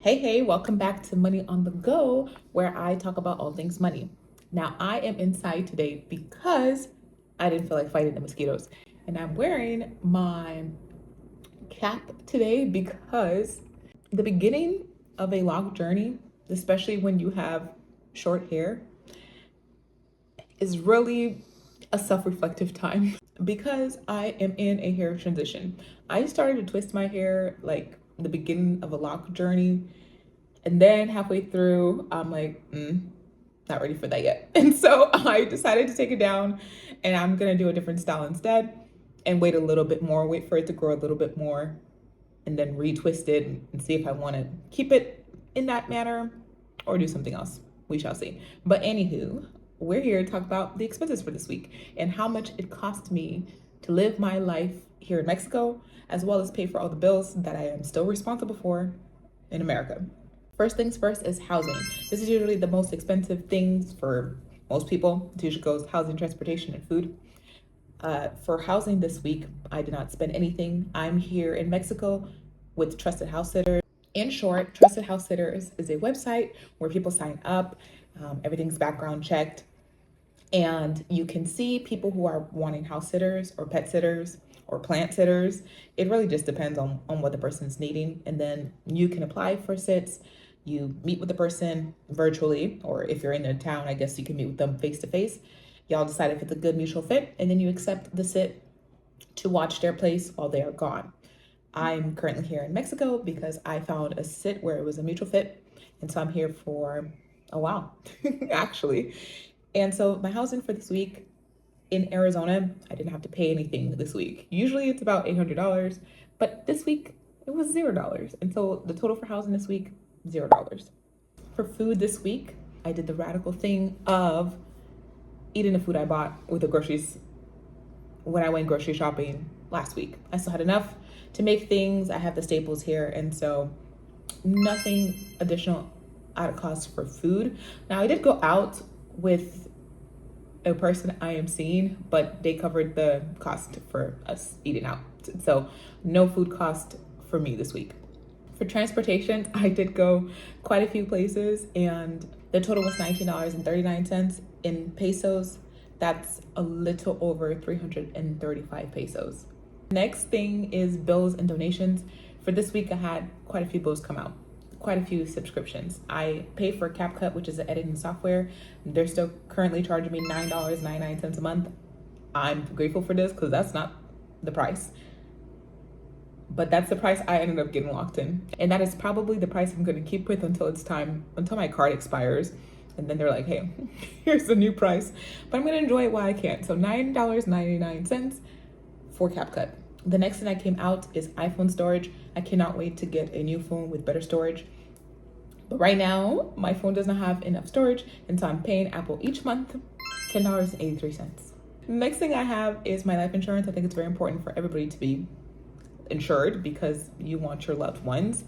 Hey, welcome back to Money on the Go, where I talk about all things money. Now, I am inside today because I didn't feel like fighting the mosquitoes. And I'm wearing my cap today because the beginning of a long journey, especially when you have short hair, is really a self-reflective time because I am in a hair transition. I started to twist my hair like the beginning of a lock journey, and then halfway through, I'm like, not ready for that yet. And so I decided to take it down, and I'm gonna do a different style instead and wait a little bit more, wait for it to grow a little bit more, and then retwist it and see if I wanna keep it in that manner or do something else. We shall see. But anywho, we're here to talk about the expenses for this week and how much it cost me to live my life here in Mexico, as well as pay for all the bills that I am still responsible for in America. First things first is housing. This is usually the most expensive things for most people. It usually goes housing, transportation, and food. For housing this week, I did not spend anything. I'm here in Mexico with Trusted House Sitters. In short, Trusted House Sitters is a website where people sign up. Everything's background checked, and you can see people who are wanting house sitters or pet sitters or plant sitters. It really just depends on what the person's needing. And then you can apply for sits. You meet with the person virtually, or if you're in their town, I guess you can meet with them face to face. Y'all decide if it's a good mutual fit, and then you accept the sit to watch their place while they are gone. I'm currently here in Mexico because I found a sit where it was a mutual fit. And so I'm here for a while, actually. And so my housing for this week in Arizona, I didn't have to pay anything this week. Usually it's about $800, but this week it was $0. And so the total for housing this week, $0. For food this week, I did the radical thing of eating the food I bought with the groceries when I went grocery shopping last week. I still had enough to make things. I have the staples here, and so nothing additional out of cost for food. Now, I did go out with a person I am seeing, but they covered the cost for us eating out. So no food cost for me this week. For transportation, I did go quite a few places, and the total was $19.39 in pesos. That's a little over 335 pesos. Next thing is bills and donations. For this week, I had quite a few bills come out, quite a few subscriptions. I pay for CapCut, which is an editing software. They're still currently charging me $9.99 a month. I'm grateful for this because that's not the price. But that's the price I ended up getting locked in. And that is probably the price I'm going to keep with until my card expires. And then they're like, hey, here's the new price. But I'm going to enjoy it while I can. So $9.99 for CapCut. The next thing that came out is iPhone storage. I cannot wait to get a new phone with better storage. But right now, my phone does not have enough storage. And so I'm paying Apple each month $10.83. Next thing I have is my life insurance. I think it's very important for everybody to be insured because you want your loved ones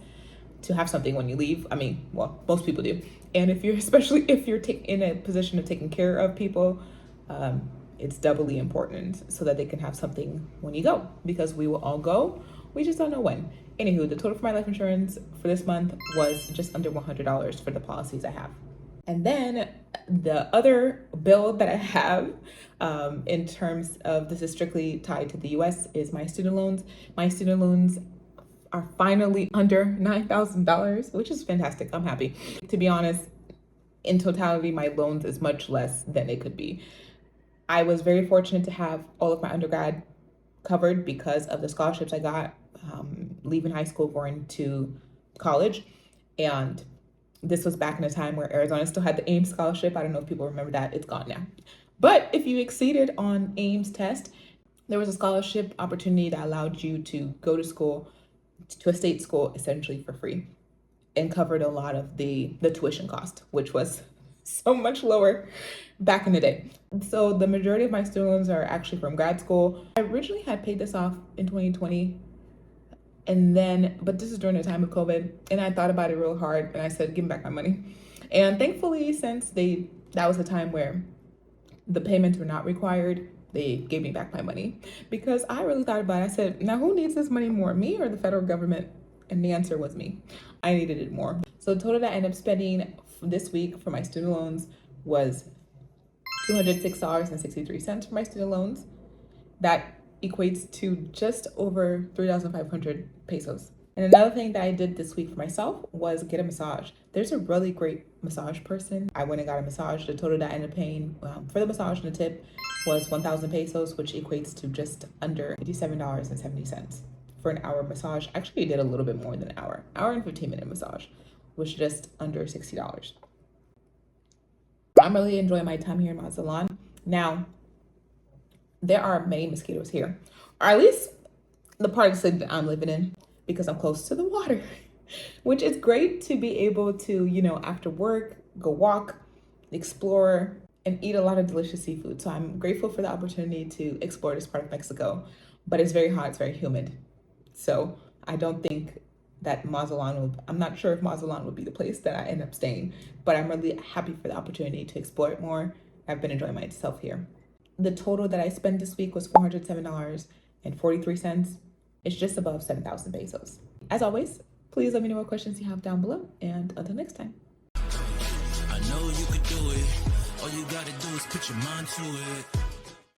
to have something when you leave. I mean, well, most people do. And especially if you're in a position of taking care of people, it's doubly important so that they can have something when you go, because we will all go. We just don't know when. Anywho, the total for my life insurance for this month was just under $100 for the policies I have. And then the other bill that I have in terms of, this is strictly tied to the US, is my student loans. My student loans are finally under $9,000, which is fantastic. I'm happy. To be honest, in totality, my loans is much less than it could be. I was very fortunate to have all of my undergrad covered because of the scholarships I got leaving high school, going to college. And this was back in a time where Arizona still had the AIMS scholarship. I don't know if people remember that. It's gone now. But if you exceeded on AIMS test, there was a scholarship opportunity that allowed you to go to school, to a state school, essentially for free, and covered a lot of the tuition cost, which was so much lower back in the day. So the majority of my student loans are actually from grad school. I originally had paid this off in 2020, but this is during the time of COVID, and I thought about it real hard, and I said, give me back my money. And thankfully, since that was a time where the payments were not required, they gave me back my money, because I really thought about it. I said, now who needs this money more, me or the federal government? And the answer was me. I needed it more. So the total that I ended up spending this week for my student loans was $206.63 for my student loans. That equates to just over 3,500 pesos. And another thing that I did this week for myself was get a massage. There's a really great massage person. I went and got a massage. The total that I ended up paying for the massage and the tip was 1,000 pesos, which equates to just under $57.70 for an hour massage. Actually, I did a little bit more than an hour and 15-minute massage, which is just under $60. I'm really enjoying my time here in Mazatlan. Now, there are many mosquitoes here, or at least the part of the city that I'm living in, because I'm close to the water, which is great to be able to, after work, go walk, explore, and eat a lot of delicious seafood. So I'm grateful for the opportunity to explore this part of Mexico, but it's very hot, it's very humid. So I don't think that I'm not sure if Mazatlan would be the place that I end up staying, but I'm really happy for the opportunity to explore it more. I've been enjoying myself here. The total that I spent this week was $407.43. It's just above 7,000 pesos. As always, please let me know what questions you have down below, and until next time. I know you could do it. All you gotta do is put your mind to it.